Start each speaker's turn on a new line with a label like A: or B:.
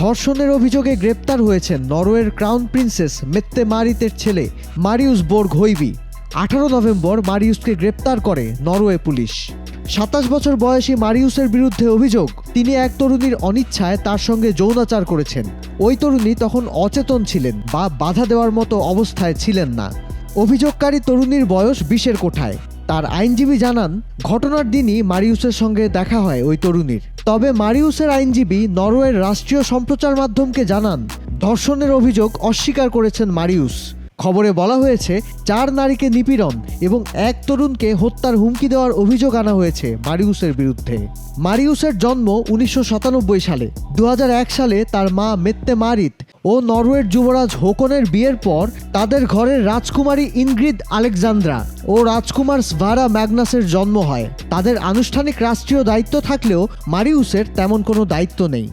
A: ধর্ষণের অভিযোগে গ্রেপ্তার হয়েছেন নরওয়ের ক্রাউন প্রিন্সেস মেত্তে মারিতের ছেলে মারিউস বোর্গ হৈবি। 18 নভেম্বর মারিউসকে গ্রেপ্তার করে নরওয়ে পুলিশ। 27 বছর বয়সী মারিউসের বিরুদ্ধে অভিযোগ, তিনি এক তরুণীর অনিচ্ছায় তার সঙ্গে যৌনাচার করেছেন। ওই তরুণী তখন অচেতন ছিলেন বা বাধা দেওয়ার মতো অবস্থায় ছিলেন না। অভিযোগকারী তরুণীর বয়স 20-এর কোঠায়। তার আইনজীবী জানান, ঘটনার দিনই মারিউসের সঙ্গে দেখা হয় ওই তরুণীর। তবে মারিউসের আইনজীবী নরওয়ের রাষ্ট্রীয় সম্প্রচার মাধ্যমকে জানান, ধর্ষণের অভিযোগ অস্বীকার করেছেন মারিউস। খবরে বলা হয়েছে 4 নারীকে নিপীড়ন এবং এক তরুণকে হত্যার হুমকি দেওয়ার অভিযোগ আনা হয়েছে মারিউসের বিরুদ্ধে। মারিউসের জন্ম 1997 সালে। 2001 সালে তার মা মেত্তে মারিত ও নরওয়ের যুবরাজ হোকনের বিয়ের পর তাদের ঘরের রাজকুমারী ইনগ্রিড আলেকজান্দ্রা ও রাজকুমার স্ভারা ম্যাগনাসের জন্ম হয়। তাদের আনুষ্ঠানিক রাষ্ট্রীয় দায়িত্ব থাকলেও মারিউসের তেমন কোনো দায়িত্ব নেই।